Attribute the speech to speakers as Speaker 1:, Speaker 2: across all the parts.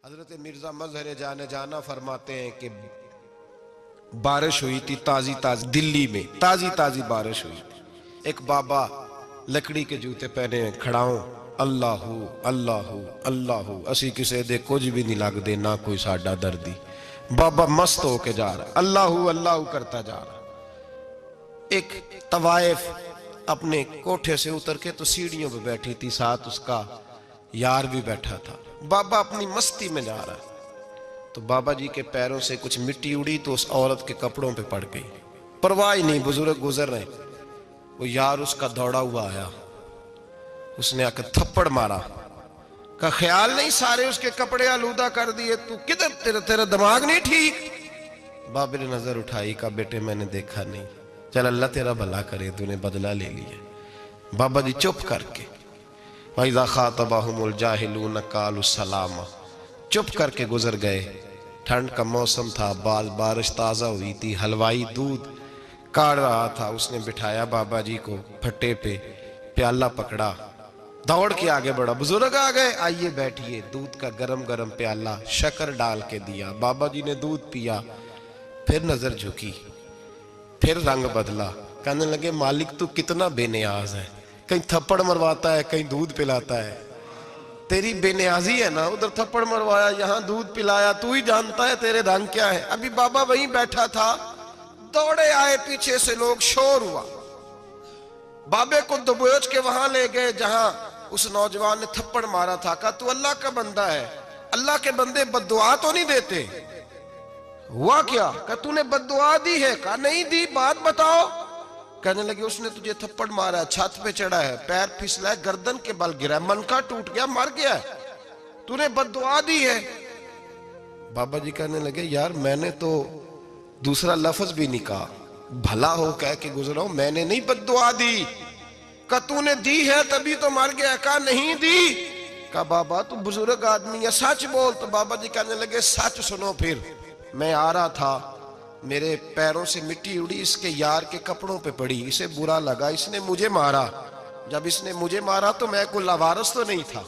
Speaker 1: حضرت مرزا مظہر جانے جانا فرماتے ہیں کہ بارش ہوئی تھی تازی تازی دلی میں تازی بارش ہوئی تھی. ایک بابا لکڑی کے جوتے پہنے کھڑا ہوں اللہ اللہ اللہ اسی کسے دے کچھ بھی نہیں لگ دے نہ کوئی ساڈا دردی. بابا مست ہو کے جا رہا اللہ اللہ کرتا جا رہا. ایک طوائف اپنے کوٹھے سے اتر کے تو سیڑھیوں پہ بیٹھی تھی, ساتھ اس کا یار بھی بیٹھا تھا. بابا اپنی مستی میں جا رہا ہے تو بابا جی کے پیروں سے کچھ مٹی اڑی تو اس عورت کے کپڑوں پہ پڑ گئی. پرواہ نہیں, بزرگ گزر رہے. وہ یار اس کا دوڑا ہوا آیا, اس نے آ کے تھپڑ مارا. کا خیال نہیں سارے اس کے کپڑے آلودہ کر دیے, تو کدھر تیرا دماغ نہیں ٹھیک. بابا نے نظر اٹھائی, کہا بیٹے میں نے دیکھا نہیں, چل اللہ تیرا بھلا کرے, تو نے بدلہ لے لیا. بابا جی چپ کر کے وَإِذَا خَاطَبَهُمُ الْجَاهِلُونَ قَالُوا السَّلَامَ چپ کر کے گزر گئے. ٹھنڈ کا موسم تھا, بارش تازہ ہوئی تھی, حلوائی دودھ کاڑ رہا تھا. اس نے بٹھایا بابا جی کو پھٹے پہ, پیالہ پکڑا, دوڑ کے آگے بڑھا. بزرگ آ گئے, آئیے بیٹھیے. دودھ کا گرم گرم پیالہ شکر ڈال کے دیا. بابا جی نے دودھ پیا, پھر نظر جھکی, پھر رنگ بدلا. کہنے لگے مالک تو کتنا بے نیاز ہے, کہیں تھپڑ مرواتا ہے کہیں دودھ پلاتا ہے. تیری بے نیازی ہے نا, ادھر تھپڑ مروایا یہاں دودھ پلایا, تو ہی جانتا ہے تیرے رنگ کیا ہے. ابھی بابا وہیں بیٹھا تھا, دوڑے آئے پیچھے سے لوگ, شور ہوا. بابے کو دبوچ کے وہاں لے گئے جہاں اس نوجوان نے تھپڑ مارا تھا. کہا تو اللہ کا بندہ ہے, اللہ کے بندے بد دعا تو نہیں دیتے. ہوا کیا؟ کہا تو نے بد دعا دی ہے. کہا نہیں دی, بات بتاؤ. کہنے لگے اس نے تجھے تھپڑ مارا ہے, چھت پہ چڑھا ہے, پیر پھسلا ہے, گردن کے بل گرا ہے, منکا ٹوٹ گیا, مر گیا ہے, تو نے بد دعا دی ہے. بابا جی کہنے لگے یار میں نے تو دوسرا لفظ بھی نہیں کہا, بھلا ہو کہہ کے گزرا ہوں, میں نے نہیں بد دعا دی. کہا تو نے دی ہے تبھی تو مر گیا. کہا نہیں دی. کہا بابا تو بزرگ آدمی ہے, سچ بول. تو بابا جی کہنے لگے سچ سنو. پھر میں آ رہا تھا, میرے پیروں سے مٹی اڑی, اس کے یار کے کپڑوں پہ پڑی, اسے برا لگا, اس نے مجھے مارا. جب اس نے مجھے مارا تو میں کوئی لاوارث تو نہیں تھا.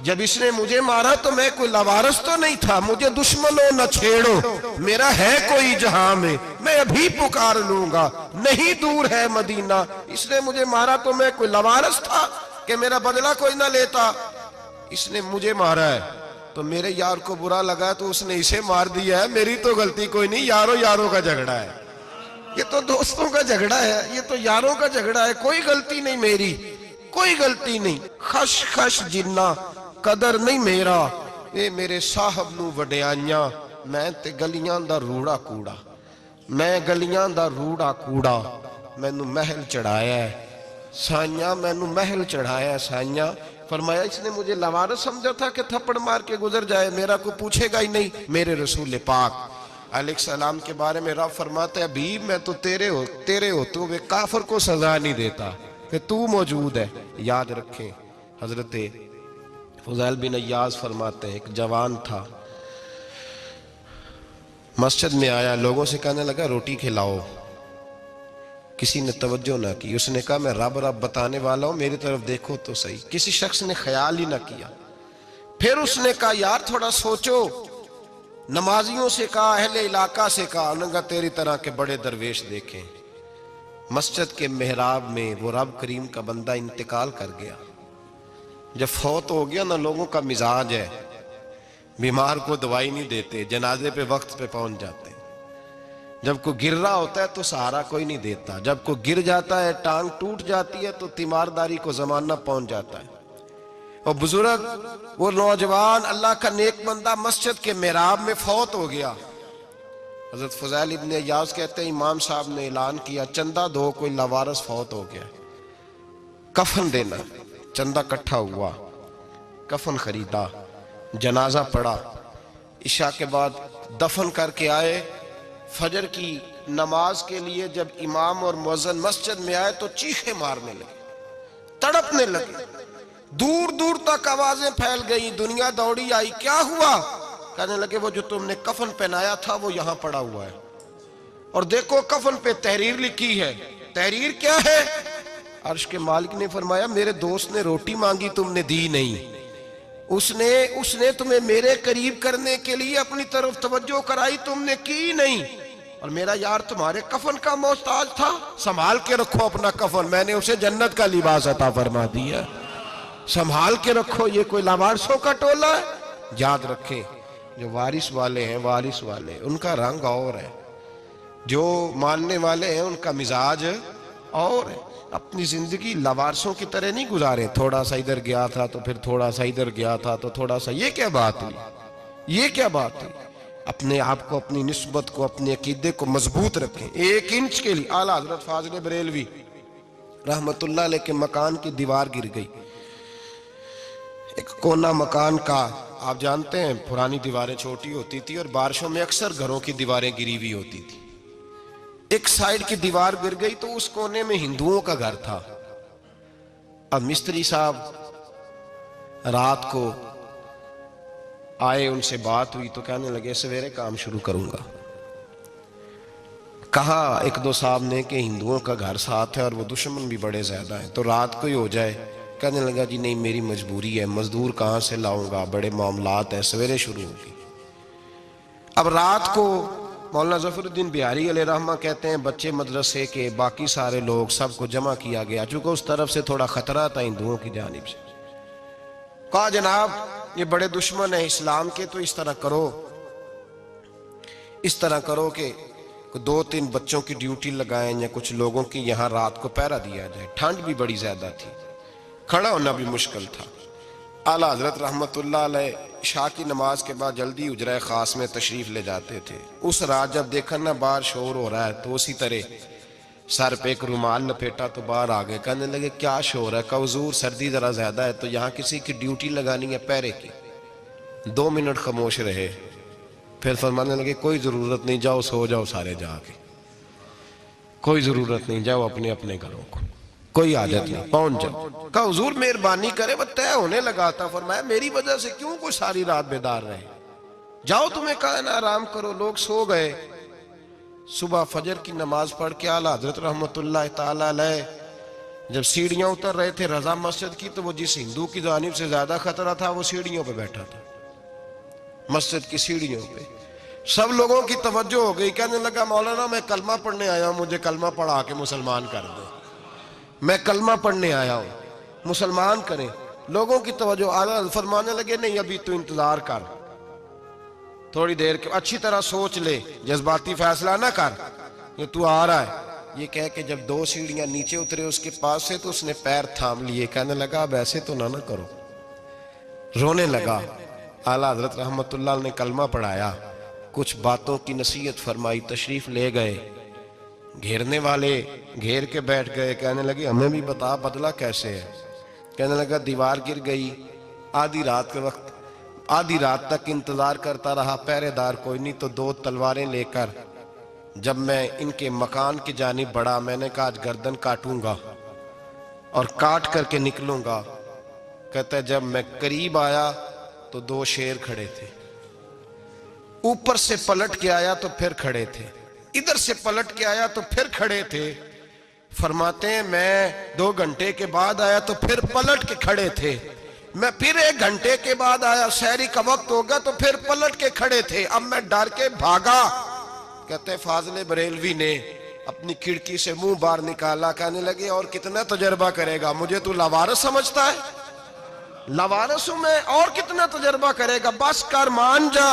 Speaker 1: جب اس نے مجھے مارا تو میں کوئی لاوارث تو نہیں تھا. مجھے دشمنوں نہ چھیڑو, میرا ہے کوئی جہاں میں ابھی پکار لوں گا, نہیں دور ہے مدینہ. اس نے مجھے مارا تو میں کوئی لاوارث تھا کہ میرا بدلہ کوئی نہ لیتا. اس نے مجھے مارا ہے تو میرے یار کو برا لگا تو اس نے اسے مار دیا ہے, میری تو غلطی کوئی نہیں. یاروں کا جھگڑا ہے, یہ تو دوستوں کا جھگڑا ہے, یہ تو یاروں کا جھگڑا ہے, کوئی غلطی نہیں میری, کوئی غلطی نہیں. خش خش جنہ قدر نہیں میرا, اے میرے صاحب نو وڈیاں, میں تے گلیاں دا روڑا کوڑا, میں گلیاں دا روڑا کوڑا, میں نو محل چڑھایا ہے سائیاں, میں نو محل چڑھایا ہے سائیاں. فرمایا اس نے مجھے لاوارث سمجھا تھا کہ تھپڑ مار کے گزر جائے, میرا کوئی پوچھے گا ہی نہیں. میرے رسول پاک علیہ السلام کے بارے میں رب فرماتا ہے ابھی میں تو تیرے ہوتے ہوئے کافر کو سزا نہیں دیتا کہ تو موجود ہے. یاد رکھیں حضرت فضیل بن عیاض فرماتے ہیں ایک جوان تھا, مسجد میں آیا, لوگوں سے کہنے لگا روٹی کھلاؤ. کسی نے توجہ نہ کی. اس نے کہا میں رب بتانے والا ہوں, میری طرف دیکھو تو صحیح. کسی شخص نے خیال ہی نہ کیا. پھر اس نے کہا یار تھوڑا سوچو. نمازیوں سے کہا, اہل علاقہ سے کہا, انہوں نے کہا تیری طرح کے بڑے درویش دیکھیں. مسجد کے محراب میں وہ رب کریم کا بندہ انتقال کر گیا. جب فوت ہو گیا نا, لوگوں کا مزاج ہے بیمار کو دوائی نہیں دیتے, جنازے پہ وقت پہ پہنچ جاتے. جب کوئی گر رہا ہوتا ہے تو سہارا کوئی نہیں دیتا, جب کوئی گر جاتا ہے ٹانگ ٹوٹ جاتی ہے تو تیمارداری کو زمانہ پہنچ جاتا ہے. اور بزرگ وہ نوجوان اللہ کا نیک بندہ مسجد کے محراب میں فوت ہو گیا. حضرت فضیل ابن عیاض کہتے ہیں امام صاحب نے اعلان کیا چندہ دو, کوئی لاوارث فوت ہو گیا, کفن دینا. چندہ کٹھا ہوا, کفن خریدا, جنازہ پڑا. عشاء کے بعد دفن کر کے آئے. فجر کی نماز کے لیے جب امام اور مؤذن مسجد میں آئے تو چیخیں مارنے لگے, تڑپنے لگے. دور دور تک آوازیں پھیل گئی, دنیا دوڑی آئی. کیا ہوا؟ کہنے لگے وہ جو تم نے کفن پہنایا تھا وہ یہاں پڑا ہوا ہے, اور دیکھو کفن پہ تحریر لکھی ہے. تحریر کیا ہے؟ عرش کے مالک نے فرمایا میرے دوست نے روٹی مانگی تم نے دی نہیں, اس نے تمہیں میرے قریب کرنے کے لیے اپنی طرف توجہ کرائی، تم نے کی نہیں۔ اور میرا یار تمہارے کفن کا محتاج تھا، سنبھال کے رکھو اپنا کفن، میں نے اسے جنت کا لباس عطا فرما دیا، سنبھال کے رکھو، یہ کوئی لاوارثوں کا ٹولہ ہے۔ یاد رکھیں جو وارث والے ہیں، وارث والے ان کا رنگ اور ہے، جو ماننے والے ہیں ان کا مزاج اور ہے۔ اپنی زندگی لاوارثوں کی طرح نہیں گزارے، تھوڑا سا ادھر گیا تھا تو پھر تھوڑا سا ادھر گیا تھا تو تھوڑا سا، یہ کیا بات ہوئی، یہ کیا بات ہوئی؟ اپنے آپ کو، اپنی نسبت کو، اپنے عقیدے کو مضبوط رکھیں۔ 1 انچ کے لیے اعلیٰ حضرت فاضل بریلوی رحمت اللہ علیہ کے مکان کی دیوار گر گئی، ایک کونا مکان کا، آپ جانتے ہیں پرانی دیواریں چھوٹی ہوتی تھی اور بارشوں میں اکثر گھروں کی دیواریں گری ہوئی ہوتی تھی، ایک سائیڈ کی دیوار گر گئی تو اس کونے میں ہندوؤں کا گھر تھا۔ اب مستری صاحب رات کو آئے، ان سے بات ہوئی تو کہنے لگے سویرے کام شروع کروں گا۔ کہا 1-2 صاحب نے کہ ہندوؤں کا گھر ساتھ ہے اور وہ دشمن بھی بڑے زیادہ ہیں، تو رات کو ہی ہو جائے۔ کہنے لگا جی نہیں، میری مجبوری ہے، مزدور کہاں سے لاؤں گا، بڑے معاملات ہیں، سویرے شروع ہوگی۔ اب رات کو مولانا ظفر الدین بہاری علیہ رحمہ کہتے ہیں بچے مدرسے کے، باقی سارے لوگ، سب کو جمع کیا گیا، چونکہ اس طرف سے تھوڑا خطرہ تھا ہندوؤں کی جانب سے۔ کہا جناب یہ بڑے دشمن ہیں اسلام کے، تو اس طرح کرو کہ 2-3 بچوں کی ڈیوٹی لگائیں یا کچھ لوگوں کی یہاں رات کو پہرا دیا جائے، ٹھنڈ بھی بڑی زیادہ تھی، کھڑا ہونا بھی مشکل تھا۔ اعلیٰ حضرت رحمت اللہ علیہ عشاء کی نماز کے بعد جلدی حجرہ خاص میں تشریف لے جاتے تھے۔ اس رات جب دیکھا نا باہر شور ہو رہا ہے تو اسی طرح سر پہ ایک رومال لپیٹا تو باہر آ گئے، کہنے لگے کیا شور ہے؟ کہا حضور سردی ذرا زیادہ ہے تو یہاں کسی کی ڈیوٹی لگانی ہے پہرے کی۔ 2 منٹ خاموش رہے، پھر فرمانے لگے کوئی ضرورت نہیں، جاؤ سو جاؤ سارے جا کے، کوئی ضرورت نہیں، جاؤ اپنے اپنے گھروں کو، کوئی حاجت نہیں، پہنچ جاؤ۔ کہا حضور مہربانی کرے، وہ طے ہونے لگا تھا۔ فرمایا میری وجہ سے کیوں کوئی ساری رات بیدار رہے، جاؤ تمہیں کہا نا آرام کرو۔ لوگ سو گئے۔ صبح فجر کی نماز پڑھ کے اعلیٰ حضرت رحمت اللہ تعالی علیہ جب سیڑھیاں اتر رہے تھے رضا مسجد کی، تو وہ جس ہندو کی جانب سے زیادہ خطرہ تھا وہ سیڑھیوں پہ بیٹھا تھا، مسجد کی سیڑھیوں پہ۔ سب لوگوں کی توجہ ہو گئی، کہنے لگا مولانا میں کلمہ پڑھنے آیا ہوں، مجھے کلمہ پڑھا کے مسلمان کر دو، میں کلمہ پڑھنے آیا ہوں، مسلمان کریں۔ لوگوں کی توجہ، اعلیٰ فرمانے لگے نہیں ابھی تو انتظار کر، تھوڑی دیر کے، اچھی طرح سوچ لے، جذباتی فیصلہ نہ کر، یہ تو آ رہا ہے۔ یہ کہہ کے جب 2 سیڑھیاں نیچے اترے اس کے پاس سے تو اس نے پیر تھام لیے، کہنے لگا اب ایسے تو نہ کرو، رونے لگا۔ اعلیٰ حضرت رحمت اللہ نے کلمہ پڑھایا، کچھ باتوں کی نصیحت فرمائی، تشریف لے گئے۔ گھیرنے والے گھیر کے بیٹھ گئے، کہنے لگے ہمیں بھی بتا بدلہ کیسے ہے۔ کہنے لگا دیوار گر گئی، آدھی رات کے وقت، آدھی رات تک انتظار کرتا رہا، پہرے دار کوئی نہیں، تو 2 تلواریں لے کر جب میں ان کے مکان کی جانب بڑھا، میں نے کہا آج گردن کاٹوں گا اور کاٹ کر کے نکلوں گا۔ کہتا ہے جب میں قریب آیا تو 2 شیر کھڑے تھے، اوپر سے پلٹ کے آیا تو پھر کھڑے تھے، ادھر سے پلٹ کے آیا تو پھر کھڑے تھے۔ فرماتے ہیں میں 2 گھنٹے کے بعد آیا تو پھر پلٹ کے کھڑے تھے، میں پھر 1 گھنٹے کے بعد آیا، سحری کا وقت ہوگا تو پھر پلٹ کے کھڑے تھے، اب میں ڈر کے بھاگا۔ کہتے ہیں فاضل بریلوی نے اپنی کھڑکی سے منہ باہر نکالا، کہنے لگے اور کتنا تجربہ کرے گا، مجھے تو لاوارث سمجھتا ہے، لاوارث ہوں میں، اور کتنا تجربہ کرے گا، بس کر مان جا۔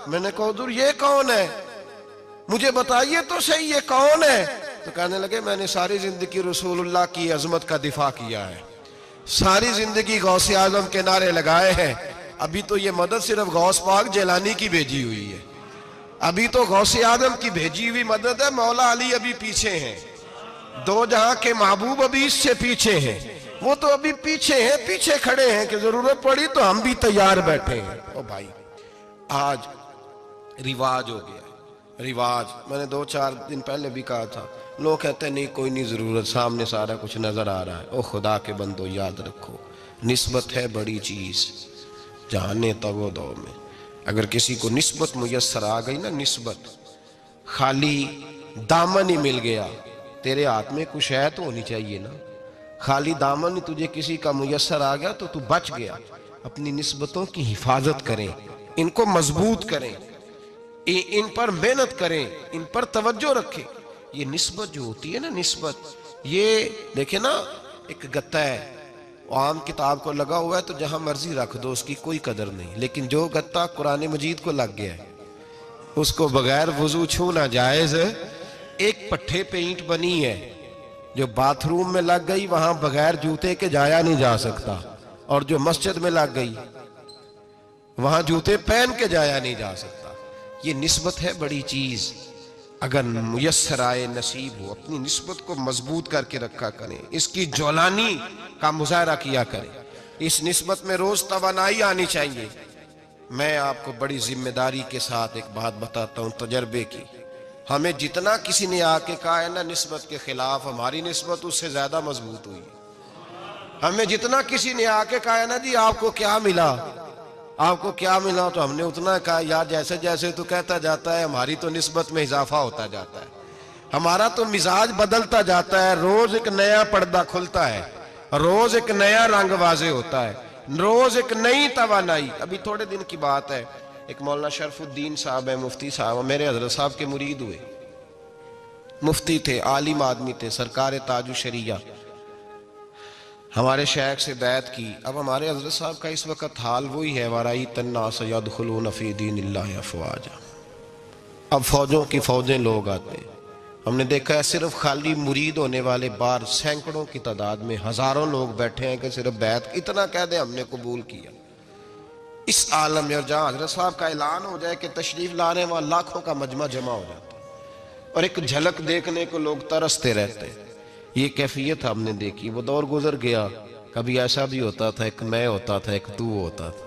Speaker 1: میں نے کہا حضور یہ کون ہے، مجھے بتائیے تو صحیح یہ کون ہے۔ تو کہنے لگے میں نے ساری زندگی رسول اللہ کی عظمت کا دفاع کیا ہے، ساری زندگی غوث اعظم کے نعرے لگائے ہیں، ابھی تو یہ مدد صرف غوث پاک جیلانی کی بھیجی ہوئی ہے، ابھی تو غوث اعظم کی بھیجی ہوئی مدد ہے، مولا علی ابھی پیچھے ہیں، 2 جہاں کے محبوب ابھی اس سے پیچھے ہیں، وہ تو ابھی پیچھے ہیں، پیچھے کھڑے ہیں کہ ضرورت پڑی تو ہم بھی تیار بیٹھے ہیں۔ او بھائی آج رواج ہو گیا، رواج، میں نے 2-4 دن پہلے بھی کہا تھا، لوگ کہتے ہیں نہیں کوئی نہیں ضرورت، سامنے سارا کچھ نظر آ رہا ہے۔ او خدا کے بندو یاد رکھو، نسبت ہے بڑی چیز، جہانے تگو دو میں، اگر کسی کو نسبت میسر آ گئی نا، نسبت، خالی دامن ہی مل گیا، تیرے ہاتھ میں کچھ ہے تو ہونی چاہیے نا، خالی دامن ہی تجھے کسی کا میسر آ گیا تو تو بچ گیا، اپنی نسبتوں کی حفاظت کریں، ان کو مضبوط کریں، ان پر محنت کریں، ان پر توجہ رکھیں۔ یہ نسبت جو ہوتی ہے نا، نسبت، یہ دیکھیں نا، ایک گتا ہے، عام کتاب کو لگا ہوا ہے تو جہاں مرضی رکھ دو، اس کی کوئی قدر نہیں، لیکن جو گتا قرآن مجید کو لگ گیا ہے اس کو بغیر وضو چھونا جائز ہے۔ ایک پٹھے پہ اینٹ بنی ہے جو باتھ روم میں لگ گئی، وہاں بغیر جوتے کے جایا نہیں جا سکتا، اور جو مسجد میں لگ گئی وہاں جوتے پہن کے جایا نہیں جا سکتا۔ یہ نسبت ہے بڑی چیز، اگر میسر آئے نصیب ہو اپنی نسبت کو مضبوط کر کے رکھا کریں، اس کی جولانی کا مظاہرہ کیا کریں، اس نسبت میں روز توانائی آنی چاہیے۔ میں آپ کو بڑی ذمہ داری کے ساتھ ایک بات بتاتا ہوں تجربے کی، ہمیں جتنا کسی نے آ کے کہا ہے نا نسبت کے خلاف، ہماری نسبت اس سے زیادہ مضبوط ہوئی۔ ہمیں جتنا کسی نے آ کے کہا ہے نا جی آپ کو کیا ملا، آپ کو کیا ملا، تو ہم نے اتنا کہا یار جیسے جیسے تو کہتا جاتا ہے ہماری تو نسبت میں اضافہ ہوتا جاتا ہے، ہمارا تو مزاج بدلتا جاتا ہے، روز ایک نیا پردہ کھلتا ہے، روز ایک نیا رنگ واضح ہوتا ہے، روز ایک نئی توانائی۔ ابھی تھوڑے دن کی بات ہے، ایک مولانا شرف الدین صاحب ہے، مفتی صاحب، میرے حضرت صاحب کے مرید ہوئے، مفتی تھے، عالم آدمی تھے، سرکار تاج الشریعہ، ہمارے شیخ سے بیعت کی۔ اب ہمارے حضرت صاحب کا اس وقت حال وہی ہے، وَرَأَيْتَ النَّاسَ يَدْخُلُونَ فِي دِينِ اللَّهِ أَفْوَاجًا، اب فوجوں کی فوجیں لوگ آتے ہیں۔ ہم نے دیکھا ہے صرف خالی مرید ہونے والے بار سینکڑوں کی تعداد میں ہزاروں لوگ بیٹھے ہیں کہ صرف بیعت اتنا کہہ دیں ہم نے قبول کیا۔ اس عالم میں جہاں حضرت صاحب کا اعلان ہو جائے کہ تشریف لا رہے ہیں، وہاں لاکھوں کا مجمع جمع ہو جاتا ہے، اور ایک جھلک دیکھنے کو لوگ ترستے رہتے ہیں۔ یہ کیفیت ہم نے دیکھی، وہ دور گزر گیا، کبھی ایسا بھی ہوتا تھا ایک میں ہوتا تھا، ایک تو ہوتا تھا،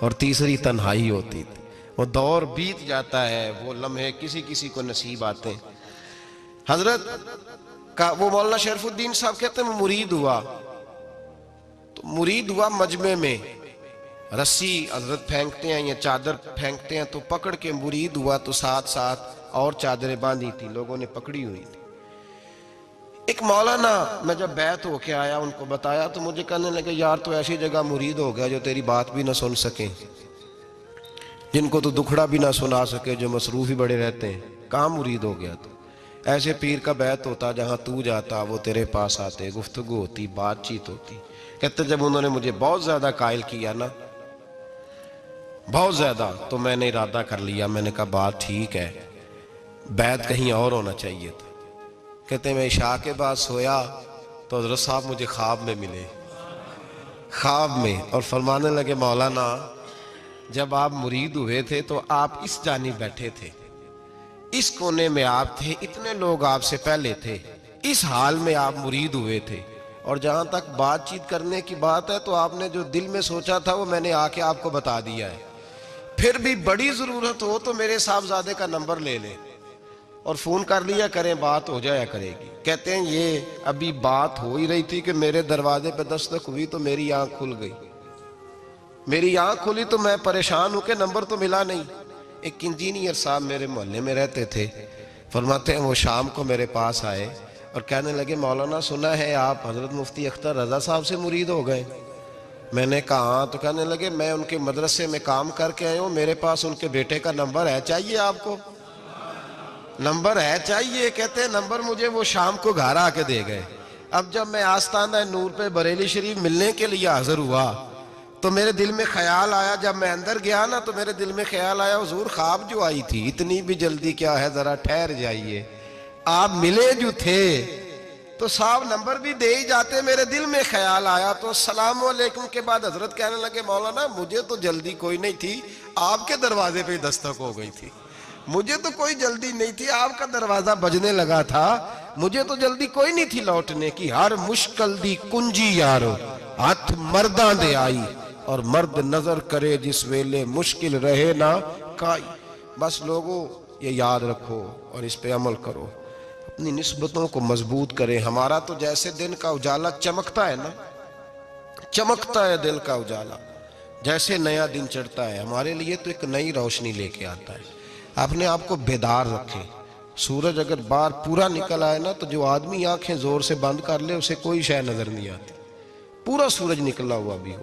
Speaker 1: اور تیسری تنہائی ہوتی تھی۔ وہ دور بیت جاتا ہے، وہ لمحے کسی کسی کو نصیب آتے ہیں۔ حضرت کا وہ مولانا شرف الدین صاحب کہتے ہیں میں مرید ہوا، تو مرید ہوا مجمع میں، رسی حضرت پھینکتے ہیں یا چادر پھینکتے ہیں تو پکڑ کے مرید ہوا، تو ساتھ ساتھ اور چادریں باندھی تھی، لوگوں نے پکڑی ہوئی تھی۔ ایک مولانا، میں جب بیعت ہو کے آیا ان کو بتایا تو مجھے کہنے لگے یار تو ایسی جگہ مرید ہو گیا جو تیری بات بھی نہ سن سکیں، جن کو تو دکھڑا بھی نہ سنا سکے، جو مصروف ہی بڑے رہتے ہیں، کہاں مرید ہو گیا تو؟ ایسے پیر کا بیعت ہوتا جہاں تو جاتا وہ تیرے پاس آتے، گفتگو ہوتی، بات چیت ہوتی۔ کہتے جب انہوں نے مجھے بہت زیادہ قائل کیا نا، بہت زیادہ، تو میں نے ارادہ کر لیا، میں نے کہا بات ٹھیک ہے، بیعت کہیں اور ہونا چاہیے تھا۔ کہتے ہیں میں عشاء کے بعد سویا تو حضرت صاحب مجھے خواب میں ملے، خواب میں، اور فرمانے لگے مولانا جب آپ مرید ہوئے تھے تو آپ اس جانب بیٹھے تھے، اس کونے میں آپ تھے، اتنے لوگ آپ سے پہلے تھے، اس حال میں آپ مرید ہوئے تھے، اور جہاں تک بات چیت کرنے کی بات ہے تو آپ نے جو دل میں سوچا تھا وہ میں نے آ کے آپ کو بتا دیا ہے، پھر بھی بڑی ضرورت ہو تو میرے صاحبزادے کا نمبر لے لیں اور فون کر لیا کریں، بات ہو جایا کرے گی۔ کہتے ہیں یہ ابھی بات ہو ہی رہی تھی کہ میرے دروازے پہ دستک ہوئی تو میری آنکھ کھل گئی، میری آنکھ کھلی تو میں پریشان ہوں کہ نمبر تو ملا نہیں۔ ایک انجینئر صاحب میرے محلے میں رہتے تھے، فرماتے ہیں وہ شام کو میرے پاس آئے اور کہنے لگے مولانا سنا ہے آپ حضرت مفتی اختر رضا صاحب سے مرید ہو گئے؟ میں نے کہا ہاں، تو کہنے لگے میں ان کے مدرسے میں کام کر کے آئے ہوں، میرے پاس ان کے بیٹے کا نمبر ہے، چاہیے آپ کو؟ نمبر ہے چاہیے؟ کہتے ہیں نمبر مجھے وہ شام کو گھر آ کے دے گئے۔ اب جب میں آستانہ نور پہ بریلی شریف ملنے کے لیے حاضر ہوا تو میرے دل میں خیال آیا، جب میں اندر گیا نا تو میرے دل میں خیال آیا حضور خواب جو آئی تھی اتنی بھی جلدی کیا ہے، ذرا ٹھہر جائیے، آپ ملے جو تھے تو صاحب نمبر بھی دے ہی جاتے۔ میرے دل میں خیال آیا تو السلام علیکم کے بعد حضرت کہنے لگے مولانا مجھے تو جلدی کوئی نہیں تھی، آپ کے دروازے پہ دستک ہو گئی تھی، مجھے تو کوئی جلدی نہیں تھی، آپ کا دروازہ بجنے لگا تھا، مجھے تو جلدی کوئی نہیں تھی لوٹنے کی، ہر مشکل دی کنجی یارو ہاتھ مرداں دے آئی، اور مرد نظر کرے جس ویلے مشکل رہے نہ کائی۔ بس لوگوں یہ یاد رکھو اور اس پہ عمل کرو، اپنی نسبتوں کو مضبوط کریں۔ ہمارا تو جیسے دن کا اجالا چمکتا ہے نا، چمکتا ہے دل کا اجالا، جیسے نیا دن چڑھتا ہے ہمارے لیے تو ایک نئی روشنی لے کے آتا ہے۔ اپنے آپ کو بیدار رکھیں، سورج اگر باہر پورا نکل آئے نا تو جو آدمی آنکھیں زور سے بند کر لے اسے کوئی شے نظر نہیں آتی، پورا سورج نکلا ہوا بھی ہو،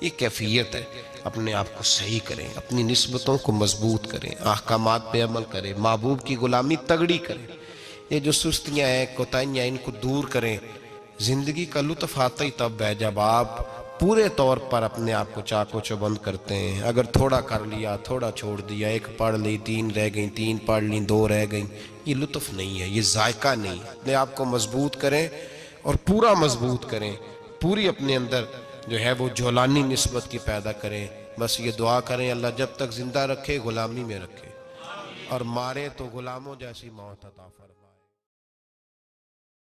Speaker 1: یہ کیفیت ہے. اپنے آپ کو صحیح کریں، اپنی نسبتوں کو مضبوط کریں، احکامات پہ عمل کریں، محبوب کی غلامی تگڑی کریں. یہ جو سستیاں ہیں، کوتاہیاں، ان کو دور کریں. زندگی کا لطف آتا ہی تب ہے جب آپ پورے طور پر اپنے آپ کو چاق و چوبند کرتے ہیں. اگر تھوڑا کر لیا، تھوڑا چھوڑ دیا، ایک پڑھ لی، 3 رہ گئیں، 3 پڑھ لیں، 2 رہ گئیں، یہ لطف نہیں ہے، یہ ذائقہ نہیں. اپنے آپ کو مضبوط کریں اور پورا مضبوط کریں. پوری اپنے اندر جو ہے وہ جولانی نسبت کی پیدا کریں. بس یہ دعا کریں اللہ جب تک زندہ رکھے غلامی میں رکھے، اور مارے تو غلاموں جیسی موت عطا فرمائے.